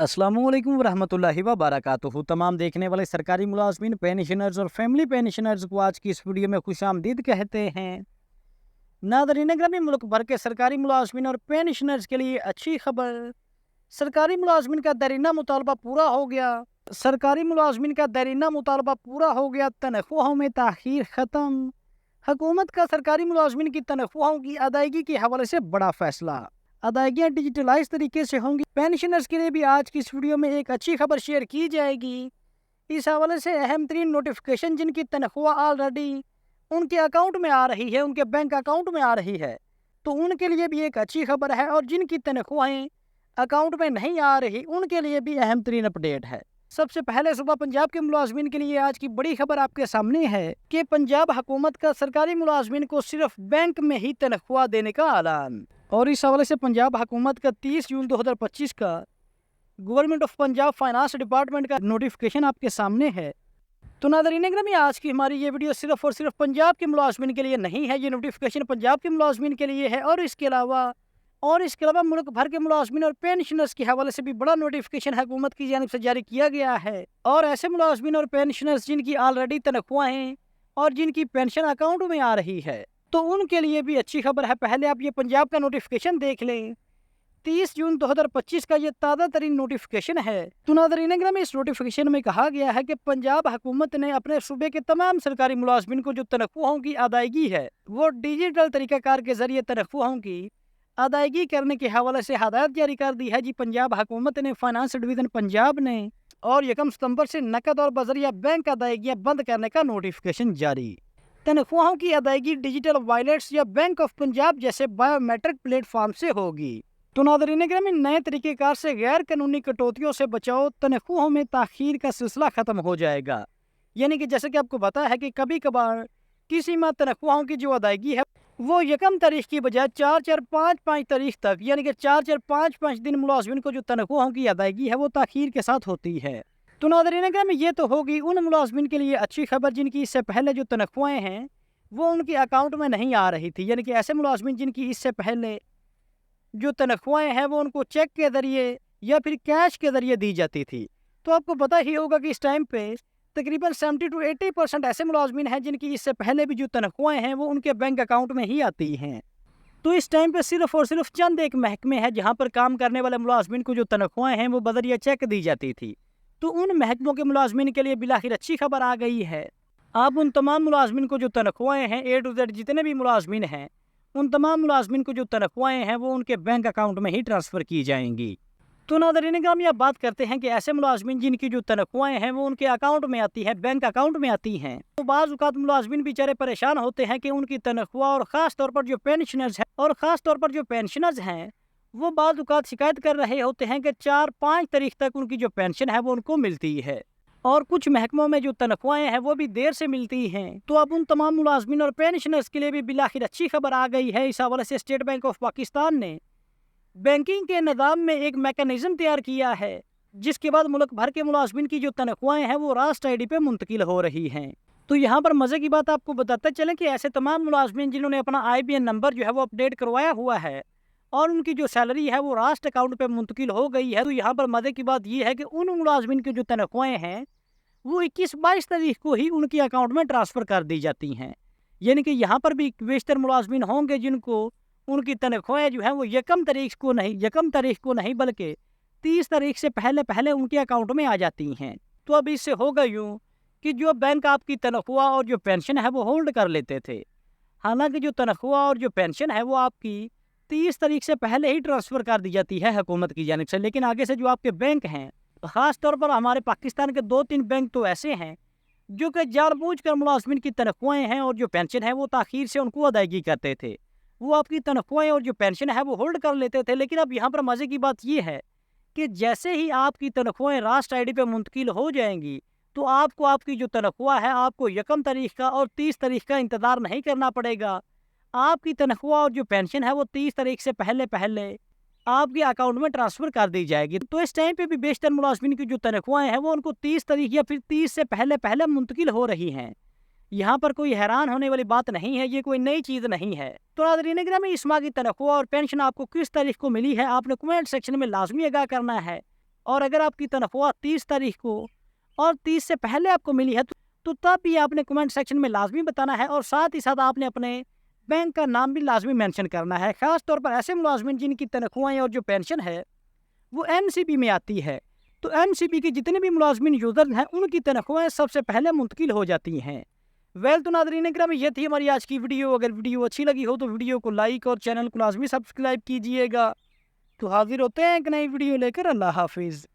अस्सलामुअलैकुम वरहमतुल्लाहि वबरकातुहू। तमाम देखने वाले सरकारी मुलाजमीन, पेंशनर्स और फैमिली पेंशनर्स को आज की इस वीडियो में खुशामदीद कहते हैं। नादरीन ग्रामी, मुल्क भर के सरकारी मुलाजमीन और पेंशनर्स के लिए अच्छी खबर। सरकारी मुलाजमीन का देरीना मुतालबा पूरा हो गया। सरकारी मुलाजमीन का देरीना मुतालबा पूरा हो गया। तनख्वाहों में ताखीर ख़त्म। हुकूमत का सरकारी मुलाजमीन की तनख्वाहों की अदायगी के हवाले से बड़ा फैसला। अदायगियाँ डिजिटलाइज तरीके से होंगी। पेंशनर्स के लिए भी आज की इस वीडियो में एक अच्छी खबर शेयर की जाएगी। इस हवाले से अहम तरीन नोटिफिकेशन जिनकी तनख्वाह ऑलरेडी उनके अकाउंट में आ रही है, उनके बैंक अकाउंट में आ रही है, तो उनके लिए भी एक अच्छी खबर है। और जिनकी तनख्वाहें अकाउंट में नहीं आ रही, उनके लिए भी अहम तरीन अपडेट है। सबसे पहले सुबह पंजाब के मुलाजमीन के लिए आज की बड़ी खबर आपके सामने है कि पंजाब हुकूमत का सरकारी मुलाजमीन को सिर्फ बैंक में ही तनख्वाह देने का ऐलान। और इस हवाले से पंजाब हुकूमत का 30 जून 2025 का government of Punjab finance department का नोटिफिकेशन आपके सामने है। तो नाज़रीन ग्रामी, आज की हमारी ये वीडियो सिर्फ और सिर्फ पंजाब के मुलाजमीन के लिए नहीं है। ये नोटिफिकेशन पंजाब के मुलाजमीन के लिए है और इसके अलावा मुल्क भर के मुलाजमीन और पेंशनर्स के हवाले से भी बड़ा नोटिफिकेशन हुकूमत की जानिब से जारी किया गया है। और ऐसे मुलाजमीन और पेंशनर्स जिनकी ऑलरेडी तनख्वाहें और जिनकी पेंशन अकाउंट में आ रही है, तो उनके लिए भी अच्छी खबर है। पहले आप ये पंजाब का नोटिफिकेशन देख लें। 30 जून 2025 का ये ताज़ा तरीन नोटिफिकेशन है। तो नाज़रीन ग्रामी, इस नोटिफिकेशन में कहा गया है कि पंजाब हुकूमत ने अपने सूबे के तमाम सरकारी मुलाजमीन को जो तनख्वाहों की अदायगी है, वो डिजिटल तरीक़ाकार के जरिए तनख्वाहों की अदायगी करने के हवाले से हदायत जारी कर दी है। जी, पंजाब हुकूमत ने फाइनेंस डिवीज़न पंजाब ने और 1 सितंबर से नकद और बजरिया बैंक अदायगियाँ बंद करने का नोटिफिकेशन जारी। तनख्वाहों की अदायगी डिजिटल वॉलेट्स या बैंक ऑफ पंजाब जैसे बायोमेट्रिक प्लेटफॉर्म से होगी। तो नाज़रीन ग्रामी, नए तरीक़ेकार से गैर कानूनी कटौतियों से बचाओ, तनख्वाहों में ताख़ीर का सिलसिला ख़त्म हो जाएगा। यानी कि जैसे कि आपको पता है कि कभी कभार किसी माह तनख्वाहों की जो अदायगी है वो 1 तारीख की बजाय 4-4-5-5 तारीख तक, यानी कि 4-4-5-5 दिन मुलाजमीन को जो तनख्वाहों की अदायगी है वो ताख़ीर के साथ होती है। तो नाज़रीन ग्रामी, ये तो होगी उन मुलाजमीन के लिए अच्छी खबर जिनकी इससे पहले जो तनख्वाहें हैं वो उनके अकाउंट में नहीं आ रही थी। यानी कि ऐसे मुलाजमीन जिनकी इससे पहले जो तनख्वाहें हैं वो उनको चेक के ज़रिए या फिर कैश के ज़रिए दी जाती थी। तो आपको पता ही होगा कि इस टाइम पे तकरीबन 70-80% ऐसे मुलाजमीन हैं जिनकी इससे पहले भी जो तनख्वाहें हैं वो उनके बैंक अकाउंट में ही आती हैं। तो इस टाइम पे सिर्फ और सिर्फ चंद एक महकमे हैं जहाँ पर काम करने वाले मुलाजमीन को जो तनख्वाहें हैं वो बजरिया चेक दी जाती थी। तो उन महकमों के मुलाजमीन के लिए बिलाखिर अच्छी खबर आ गई है। आप उन तमाम मुलाजमीन को जो तनख्वाहें हैं, A to Z जितने भी मुलाजमीन हैं, उन तमाम मुलाजमीन को जो तनख्वाहें हैं वो उनके बैंक अकाउंट में ही ट्रांसफ़र की जाएंगी। तो नाज़रीन ग्रामी, अब बात करते हैं कि ऐसे मुलाजमीन जिनकी जो तनख्वाहें हैं वो उनके अकाउंट में आती है, बैंक अकाउंट में आती हैं, तो बाज़ औक़ात मुलाजमीन बेचारे परेशान होते हैं कि उनकी तनख्वाह और ख़ास तौर पर जो पेंशनर्स हैं वो बाज़ औक़ात शिकायत कर रहे होते हैं कि 4-5 तारीख तक उनकी जो पेंशन है वो उनको मिलती है और कुछ महकमों में जो तनख्वाहें हैं वो भी देर से मिलती हैं। तो अब उन तमाम मुलाजमीन और पेंशनर्स के लिए भी बिलाखिर अच्छी खबर आ गई है। इस हवाले से स्टेट बैंक ऑफ पाकिस्तान ने बैंकिंग के निज़ाम में एक मैकेनिज़्म तैयार किया है, जिसके बाद मुल्क भर के मुलाजमीन की जो तनख्वाहें हैं वो रास्ट ID पे मुंतकिल हो रही हैं। तो यहाँ पर मज़े की बात आपको बताते चलें कि ऐसे तमाम मुलाजमीन जिन्होंने अपना IBN नंबर जो है वो अपडेट करवाया हुआ है और उनकी जो सैलरी है वो रास्ट अकाउंट पे मुंतकिल हो गई है, तो यहाँ पर मज़े की बात ये है कि उन मुलाजमीन की जो तनख्वाहें हैं वो 21-22 तारीख को ही उनके अकाउंट में ट्रांसफ़र कर दी जाती हैं। यानी कि यहाँ पर भी बेशतर मुलाजमीन होंगे जिनको उनकी तनख्वाहें जो हैं वो 1 तारीख को नहीं बल्कि 30 तारीख से पहले उनके अकाउंट में आ जाती हैं। तो अब इससे होगा यूँ कि जो बैंक आपकी तनख्वाह और जो पेंशन है वो होल्ड कर लेते थे। हालांकि जो तनख्वाह और जो पेंशन है वो आपकी 30 तारीख से पहले ही ट्रांसफ़र कर दी जाती है हुकूमत की जानिब से, लेकिन आगे से जो आपके बैंक हैं, ख़ास तौर पर हमारे पाकिस्तान के 2-3 बैंक तो ऐसे हैं जो कि जानबूझकर मुलाजमीन की तनख्वाहें हैं और जो पेंशन है वो ताख़ीर से उनको अदायगी करते थे। वो आपकी तनख्वाहें और जो पेंशन है वो होल्ड कर लेते थे। लेकिन अब यहाँ पर मज़े की बात ये है कि जैसे ही आपकी तनख्वाहें रास्ट ID पे मुंतकिल हो जाएंगी तो आपको आपकी जो तनख्वाह है आपको 1 तारीख का और 30 तारीख का इंतज़ार नहीं करना पड़ेगा। आपकी तनख्वाह और जो पेंशन है वो 30 तारीख से पहले आपके अकाउंट में ट्रांसफ़र कर दी जाएगी। तो इस टाइम पे भी बेशतर मुलाजमीन की जो तनख्वाहें हैं वो उनको 30 तारीख या फिर 30 से पहले मुंतकिल हो रही हैं। यहाँ पर कोई हैरान होने वाली बात नहीं है, ये कोई नई चीज़ नहीं है। तो नाज़रीन ग्रामी, इस माह की तनख्वाह और पेंशन आपको किस तारीख को मिली है आपने कमेंट सेक्शन में लाजमी आगाह करना है। اور اگر آپ کی تنخواہ 30 تاریخ کو اور 30 سے پہلے آپ کو ملی ہے تو تب بھی آپ نے کمنٹ سیکشن میں لازمی بتانا ہے، اور ساتھ ہی ساتھ آپ نے اپنے بینک کا نام بھی لازمی مینشن کرنا ہے، خاص طور پر ایسے ملازمین جن کی تنخواہیں اور جو پینشن ہے وہ ایم سی بی میں آتی ہے۔ تو ایم سی بی کے جتنے بھی ملازمین یوزر ہیں ان کی تنخواہیں سب سے پہلے منتقل ہو جاتی ہیں۔ تو ناظرین اکرام، یہ تھی ہماری آج کی ویڈیو۔ اگر ویڈیو اچھی لگی ہو تو ویڈیو کو لائک اور چینل کو لازمی سبسکرائب کیجیے گا۔ تو حاضر ہوتے ہیں ایک نئی ویڈیو لے کر۔ اللہ حافظ۔